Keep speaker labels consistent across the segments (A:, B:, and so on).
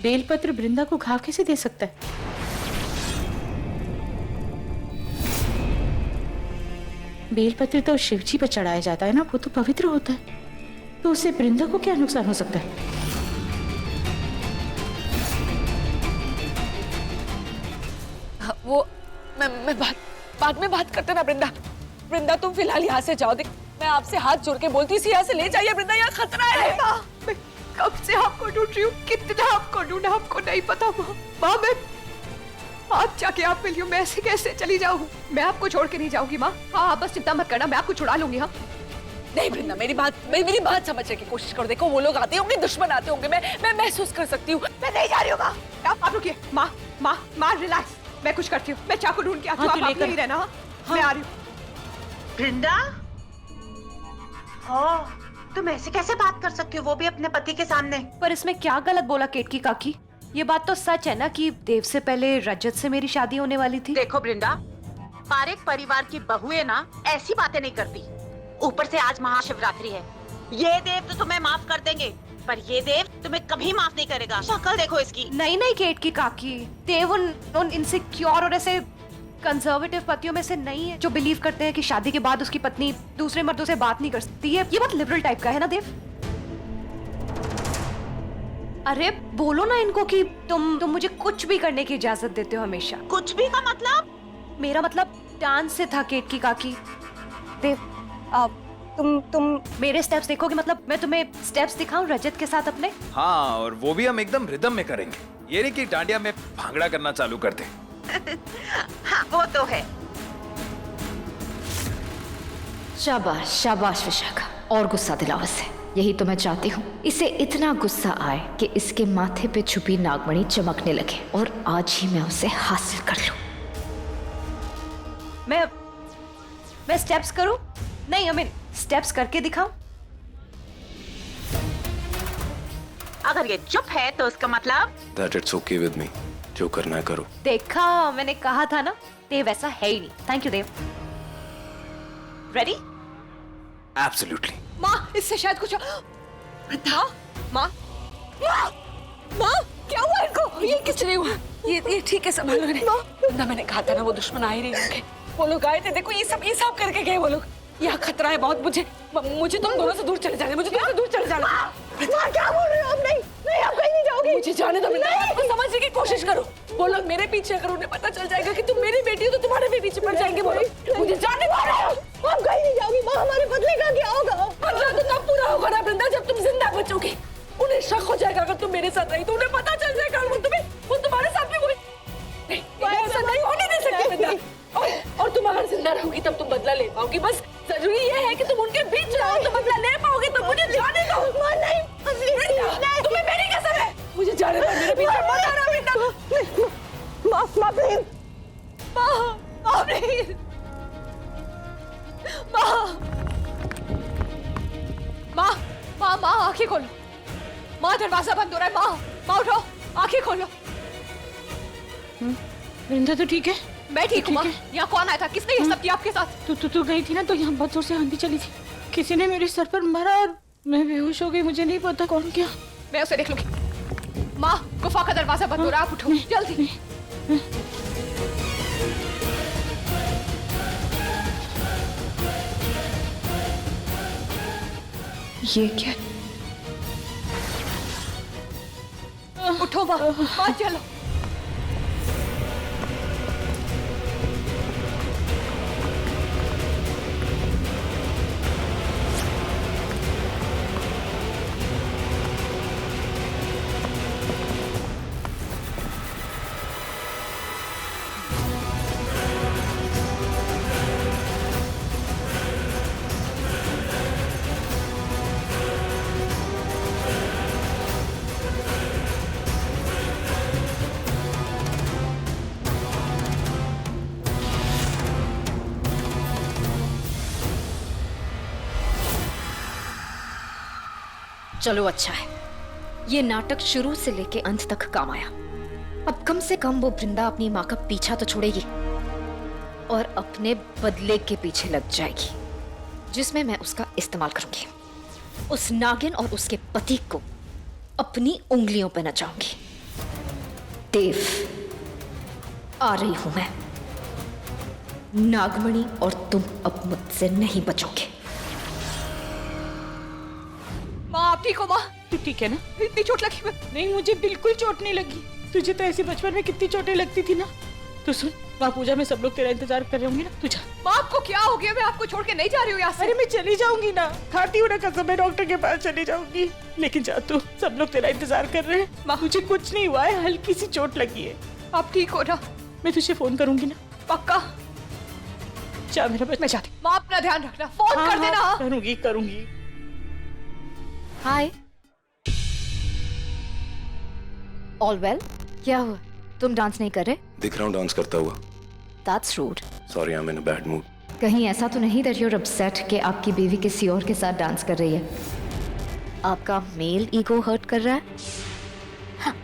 A: बेलपत्र वृंदा को घाव कैसे दे सकता है? बेलपत्र तो शिवजी पर चढ़ाया जाता है ना, वो तो पवित्र होता है, तो उससे वृंदा को क्या नुकसान हो सकता है?
B: वो मैं बाद में बात करते ना वृंदा। वृंदा तुम फिलहाल यहाँ से जाओ। देख, मैं आपसे हाथ जोड़ के बोलती हूँ, यहाँ से ले जाइए वृंदा, यहाँ खतरा है।
C: मैं कब से आपको ढूंढ रही हूँ, कितना आपको ढूंढा आपको नहीं पता। माँ मैं आप जाके आप मिली हूँ, मैं ऐसे कैसे चली जाऊँ? मैं आपको छोड़ के नहीं जाऊंगी माँ। हाँ आप बस चिंता मत करना, मैं आपको छुड़ा लूंगी। हाँ
B: नहीं वृंदा, मेरी बात समझने की कोशिश करो। देखो वो लोग आते होंगे, दुश्मन आते होंगे, मैं महसूस कर सकती हूँ। मैं नहीं जा रही हूँ माँ। आप रुकिए माँ, माँ रिलैक्स, मैं कुछ करती हूँ। मैं चाकू ढूंढ के आती हूँ, आप यहीं रहना। हाँ मैं आ रही हूँ।
D: वृंदा, तुम ऐसे कैसे बात कर सकती हो, वो भी अपने पति के सामने?
C: पर इसमें क्या गलत बोला केतकी काकी? ये बात तो सच है ना कि देव से पहले रजत से मेरी शादी होने वाली थी।
D: देखो वृंदा, पारेख परिवार की बहुएं ना ऐसी बातें नहीं करती। ऊपर से आज महाशिवरात्रि है। ये देव तो तुम्हें माफ कर देंगे, पर ये देव तुम्हें कभी माफ नहीं करेगा। शक्ल देखो इसकी।
C: नहीं केतकी काकी, देव उन इनसिक्योर और ऐसे कंजर्वेटिव पतियों में से नहीं है जो बिलीव करते हैं कि शादी के बाद उसकी पत्नी दूसरे मर्दों से बात नहीं कर सकती है। ये बहुत लिबरल टाइप का है ना देव। अरे बोलो ना इनको कि तुम मुझे कुछ भी करने की इजाजत देते हो हमेशा।
D: कुछ भी का मतलब?
C: मेरा मतलब डांस से था केतकी काकी। देव तुम मेरे स्टेप्स देखोगे? मतलब मैं तुम्हें स्टेप्स दिखाऊं रजत के साथ अपने?
E: हाँ, और वो भी हम एकदम रिदम में करेंगे। ये नहीं कि डांडिया में भांगड़ा करना चालू कर दे।
D: हाँ वो तो है।
F: शाबाश शाबाश विशाखा, और गुस्सा दिलाओ इसे। यही तो मैं चाहती हूँ, इसे इतना गुस्सा आए कि इसके माथे पे छुपी नागमणि चमकने लगे, और आज ही मैं उसे हासिल कर लूं।
C: मैं स्टेप्स करूं? नहीं, I mean, स्टेप्स करके दिखाऊं?
D: अगर ये चुप है तो उसका मतलब
G: That it's okay with me. जो करना है करो।
C: देखा, मैंने कहा था ना, देव वैसा है ही नहीं। Thank you Dev. Ready?
E: Absolutely.
C: माँ, इससे शायद कुछ माँ
B: क्या हुआ इनको? ये कुछ नहीं हुआ। ये ठीक है, संभालो इन्हें। मैंने कहा था ना, वो दुश्मन आ ही नहीं होंगे। वो लोग आए थे, देखो ये सब करके गए वो लोग। यहाँ खतरा है बहुत। मुझे तुम दोनों से दूर चले जाना। मुझे तुमसे दूर चले जाना।
C: क्या बोल रहे हो आप? नहीं आप कहीं नहीं जाओगी।
B: मुझे जाने दो। समझने की कोशिश करो। वो लोग मेरे पीछे, अगर उन्हें पता चल जाएगा कि तुम मेरी बेटी हो तो तुम्हारे भी पीछे पड़ जाएंगे वो लोग। मुझे जाने दो।
C: आप कहीं नहीं जाओगी माँ, हमारे बदले का क्या होगा?
B: बदला तो तब पूरा होगा ना वृंदा, जब तुम जिंदा बचोगी। उन्हें शक हो जाएगा अगर तुम मेरे साथ रही तो। उन्हें पता चल जाएगा वो तुम्हारे साथ भी नहीं, ऐसा नहीं होने दे सकती वृंदा। और तुम अगर जिंदा रहोगी तब तुम बदला ले पाओगी। बस जरूरी ये है कि तुम उनके बीच रहो तो बदला ले पाओगे। तो मुझे जाने दो। नहीं, तुम्हें मेरी कसम है। मुझे जाने दो, मेरे पीछे मत आना वृंदा। माँ प्लीज, माँ प्लीज, माँ आंखें खोलो। माँ दरवाजा बंद हो रहा है। माँ उठो, आंखें खोलो।
A: वृंदा तो ठीक है?
C: मैं ठीक हूँ माँ। यहाँ कौन आया था? किसने ये सब किया आपके साथ?
A: तू गई थी ना, तो यहाँ बहुत जोर से आंधी चली थी। किसी ने मेरे सर पर मारा और मैं बेहोश हो गई। मुझे नहीं पता कौन किया।
C: मैं उसे देख लूंगी। माँ, गुफा का दरवाजा बंद हो रहा है, आप उठो जल्दी।
F: ये क्या?
C: उठो माँ चलो।
F: चलो अच्छा है, ये नाटक शुरू से लेके अंत तक काम आया। अब कम से कम वो वृंदा अपनी माँ का पीछा तो छोड़ेगी और अपने बदले के पीछे लग जाएगी, जिसमें मैं उसका इस्तेमाल करूंगी। उस नागिन और उसके पति को अपनी उंगलियों पर नचाऊंगी। देव, आ रही हूं मैं। नागमणि और तुम अब मुझसे नहीं बचोगे।
C: माँ आप ठीक हो माँ?
A: तू ठीक है ना?
C: इतनी चोट लगी मैं?
A: नहीं, मुझे बिल्कुल चोट नहीं लगी। तुझे तो ऐसे बचपन में कितनी चोटें लगती थी ना। तो सुन, वहाँ पूजा में सब लोग तेरा इंतजार कर रहे होंगे ना, तू जा।
C: माँ आपको क्या हो गया? मैं आपको छोड़ के नहीं जा रही हूँ यहाँ से।
A: अरे मैं चली जाऊंगी ना, खाती हूँ ना कसम, मैं डॉक्टर के पास चली जाऊंगी। लेकिन जा तू, सब लोग तेरा इंतजार कर रहे हैं।
C: माँ
A: मुझे कुछ नहीं हुआ है, हल्की सी चोट लगी है।
C: आप ठीक हो ना?
A: मैं तुझे फोन करूंगी ना।
C: पक्का?
A: जा मेरा बच्चा।
C: मैं जाती। माँ अपना ध्यान रखना, फोन
A: हाँ,
C: कर देना।
A: हाँ, करूंगी करूंगी।
F: हाय, ऑल वेल? क्या हुआ? तुम डांस नहीं कर रहे?
G: दिख रहा हूँ डांस करता हुआ।
F: That's rude.
G: Sorry, I am in a bad mood.
F: कहीं ऐसा तो नहीं that you're upset कि आपकी बीवी किसी और के साथ डांस कर रही है? आपका मेल ईगो हर्ट कर रहा है?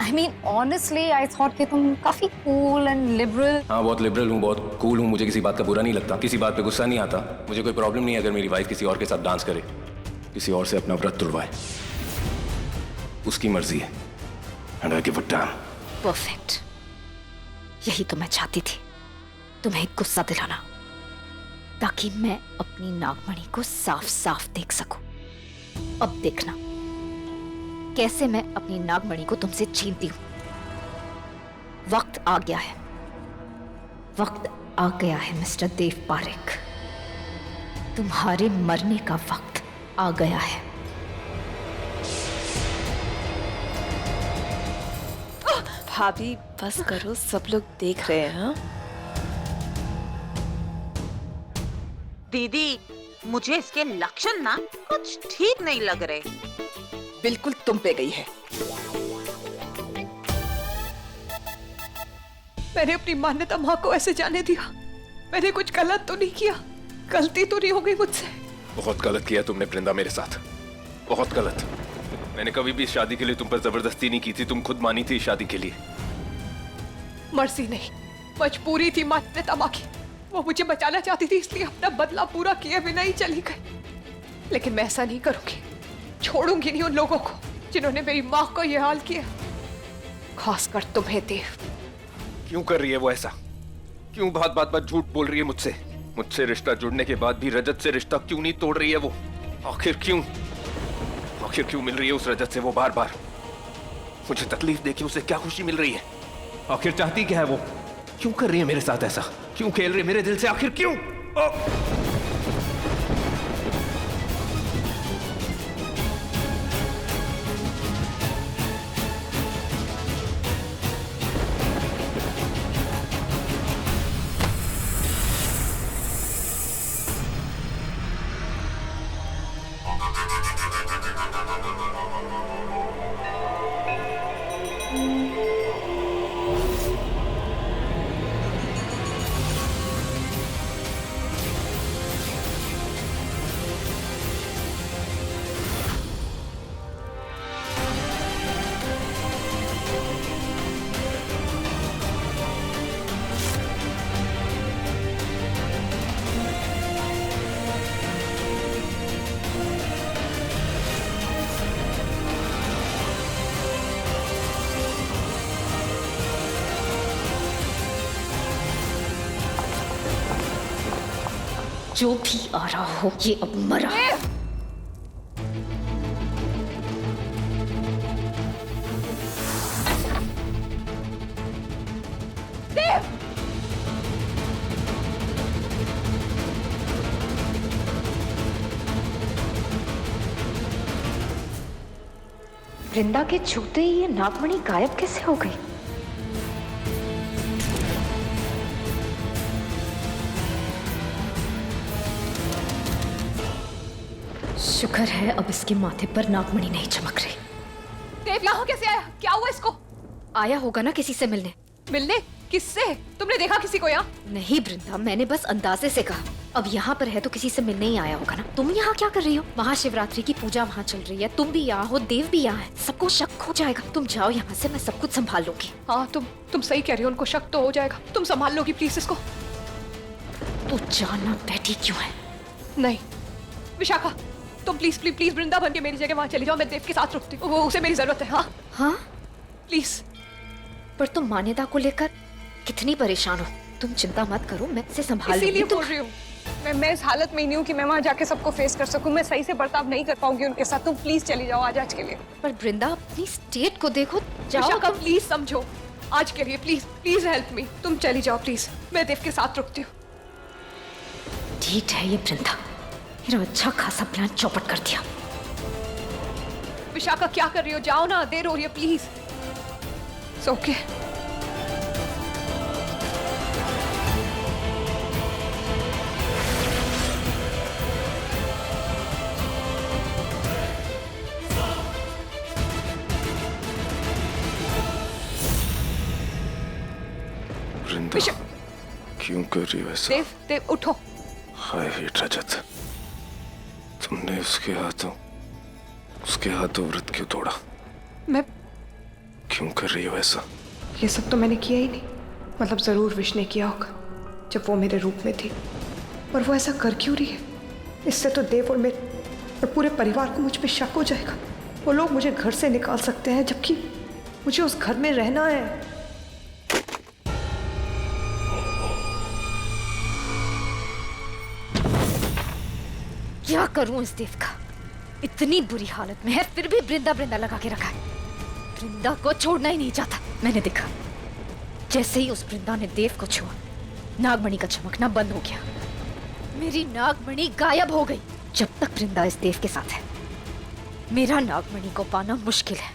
H: I mean, honestly, I thought कि तुम काफी cool and liberal.
G: हाँ, बहुत लिबरल हूँ, बहुत कूल हूँ, मुझे किसी बात का बुरा नहीं लगता, किसी बात पे गुस्सा नहीं आता। मुझे कोई प्रॉब्लम नहीं है अगर मेरी वाइफ किसी और के साथ डांस करे, किसी और से अपना व्रत तुड़वाए। उसकी मर्जी है। And I give a damn.
F: Perfect, यही तो मैं चाहती थी, तुम्हें गुस्सा दिलाना, ताकि मैं अपनी नागमणि को साफ साफ देख सकूं। अब देखना कैसे मैं अपनी नागमणि को तुमसे छीनती हूं। वक्त आ गया है, वक्त आ गया है मिस्टर देव पारेख, तुम्हारे मरने का वक्त आ गया है।
B: भाभी बस करो, सब लोग देख रहे हैं। हाँ?
D: दीदी, मुझे इसके लक्षण ना कुछ ठीक नहीं लग रहे।
B: बिल्कुल तुम पे गई है।
C: मैंने अपनी मान्यता माँ को ऐसे जाने दिया? मैंने कुछ गलत तो नहीं किया? गलती तो नहीं हो गई मुझसे?
E: बहुत गलत किया तुमने वृंदा मेरे साथ, बहुत गलत। मैंने कभी भी इस शादी के लिए तुम पर जबरदस्ती नहीं की थी, तुम खुद मानी थी इस शादी के लिए।
C: मर्जी नहीं, मजबूरी थी मान्यता माँ की। वो मुझे बचाना चाहती थी, इसलिए अपना बदला पूरा किए बिना ही चली गई। लेकिन मैं ऐसा नहीं करूंगी, छोड़ूंगी नहीं उन लोगों को जिन्होंने मेरी माँ को यह हाल किया, खासकर तुम्हें देव।
E: क्यों कर रही है वो ऐसा? क्यों बात बात बात झूठ बोल रही है मुझसे? मुझसे रिश्ता जुड़ने के बाद भी रजत से रिश्ता क्यों नहीं तोड़ रही है वो? आखिर क्यों? आखिर क्यों मिल रही है उस रजत से वो बार बार? मुझे तकलीफ देके उसे क्या खुशी मिल रही है? आखिर चाहती क्या है वो? क्यों कर रही है मेरे साथ ऐसा? क्यों खेल रही है मेरे दिल से? आखिर क्यों?
F: जो भी आ रहा हो, ये अब मरा। वृंदा के छूते ही ये नागमणि गायब कैसे हो गई? शुक्र है अब इसके माथे पर नागमणि नहीं चमक रही।
C: देव यहाँ कैसे आया? क्या हुआ इसको?
F: आया होगा ना किसी से मिलने।
C: मिलने? किससे? तुमने देखा किसी को यहाँ?
F: नहीं वृंदा, मैंने बस अंदाजे से कहा। अब यहाँ पर है तो किसी से मिलने ही आया होगा ना। तुम यहाँ क्या कर रही हो? महाशिवरात्रि की पूजा वहाँ चल रही है, तुम भी यहाँ हो, देव भी यहाँ है, सबको शक हो जाएगा। तुम जाओ यहाँ से, मैं सब कुछ संभाल लूंगी।
C: हाँ तुम सही कह रही हो, उनको शक तो हो जाएगा। तुम संभाल लोगी प्लीज इसको।
F: तू जानना बैठी क्यों है?
C: नहीं विशाखा, तुम प्लीज प्लीज प्लीज वृंदावन के मेरी जगह वहाँ चली जाओ। मैं देव के साथ रुकती हूँ, उसे मेरी जरूरत है। हाँ
F: हाँ
C: प्लीज
F: पर तुम मान्यता को लेकर कितनी परेशान हो। तुम चिंता मत करो, मैं इसे संभाल
C: इसीलिए
F: लूंगी।
C: बोल रही हूँ मैं इस हालत में ही नहीं हूँ कि मैं वहां जाके सबको फेस कर सकूं। मैं सही से बर्ताव नहीं कर पाऊंगी उनके साथ। तुम प्लीज चली जाओ आज के लिए।
F: पर वृंदा अपनी स्टेट को देखो, जाओ।
C: विशाखा प्लीज समझो, आज के लिए प्लीज प्लीज हेल्प मी। तुम चली जाओ प्लीज, मैं देव के साथ रुकती हूँ।
F: ठीक है ये वृंदा, मेरा अच्छा खासा प्लान चौपट कर दिया।
C: विशाखा क्या कर रही हो? जाओ ना, देर हो रही है प्लीज। ओके
E: वृंदा, क्यों कर रही हो ऐसा?
C: देव देव उठो।
E: हाय हेट रजत, तुमने उसके हाथों व्रत क्यों तोड़ा?
C: मैं
E: क्यों कर रही हो ऐसा?
C: ये सब तो मैंने किया ही नहीं। मतलब जरूर विश ने किया होगा जब वो मेरे रूप में थी, पर वो ऐसा कर क्यों रही है? इससे तो देव और पूरे परिवार को मुझ पे शक हो जाएगा। वो लोग मुझे घर से निकाल सकते हैं, जबकि मुझे उस घर में रहना है।
F: क्या करूं इस देव का? इतनी बुरी हालत में है, फिर भी वृंदा वृंदा लगा के रखा है। वृंदा को छोड़ना ही नहीं चाहता। मैंने देखा जैसे ही उस वृंदा ने देव को छुआ, नागमणि का चमकना बंद हो गया। मेरी नागमणि गायब हो गई। जब तक वृंदा इस देव के साथ है, मेरा नागमणि को पाना मुश्किल है।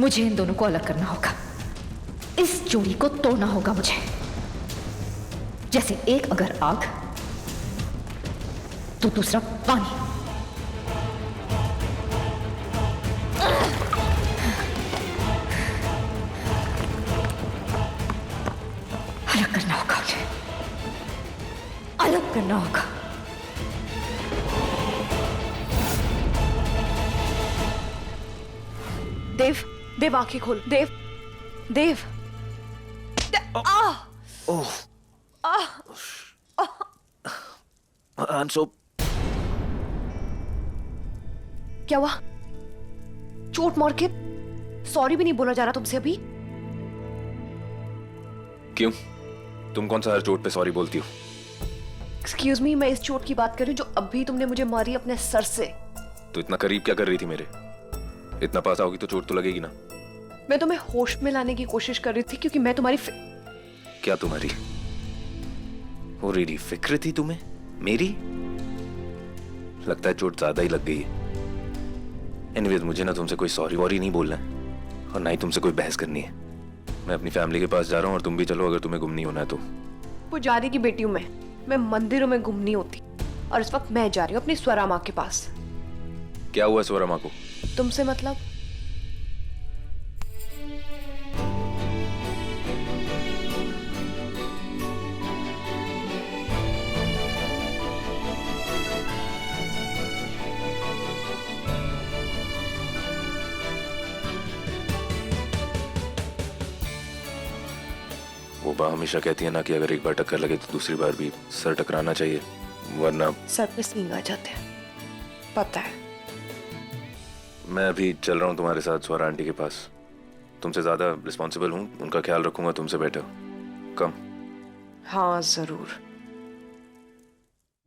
F: मुझे इन दोनों को अलग करना होगा। इस जोड़ी को तोड़ना होगा मुझे। जैसे एक अगर आग तो दूसरा पानी। अलग करना होगा मुझे, अलग करना होगा।
C: देव देव आंखें खोल। देव देव क्या हुआ? चोट मार के सॉरी भी नहीं बोला जा रहा तुमसे अभी?
G: क्यों? तुम कौन सा हर चोट पे सॉरी बोलती हो?
C: एक्सक्यूज मी, मैं इस चोट की बात कर रही हूँ जो अभी तुमने मुझे मारी अपने सर से।
G: तो इतना करीब क्या कर रही थी मेरे? इतना पास आओगी तो चोट तो लगेगी ना।
C: मैं तुम्हें होश में लाने की कोशिश कर रही थी, क्योंकि मैं तुम्हारी
G: क्या तुम्हारी हो रही फिक्र थी तुम्हें मेरी? लगता है चोट ज्यादा ही लग गई है। एनीवेज, मुझे ना तुमसे कोई सॉरी वॉरी नहीं बोलना है और ना ही तुमसे कोई बहस करनी है। मैं अपनी फैमिली के पास जा रहा हूँ और तुम भी चलो, अगर तुम्हें गुम नहीं होना है तो।
C: पुजारी की बेटी हूँ मैं मंदिरों में गुम नहीं होती। और इस वक्त मैं जा रही हूँ अपनी स्वरा माँ के पास।
G: क्या हुआ स्वरा माँ को?
C: तुमसे मतलब?
G: वो बा हमेशा कहती है ना कि अगर एक बार टक्कर लगे तो दूसरी बार भी सर टकराना चाहिए, वरना
C: सर पे स्नीग आ जाते हैं, पता है।
G: मैं अभी चल रहा हूँ तुम्हारे साथ स्वरा आंटी के पास। तुमसे ज्यादा रिस्पॉन्सिबल हूँ, उनका ख्याल रखूंगा तुमसे बेटर। कम।
C: हाँ जरूर।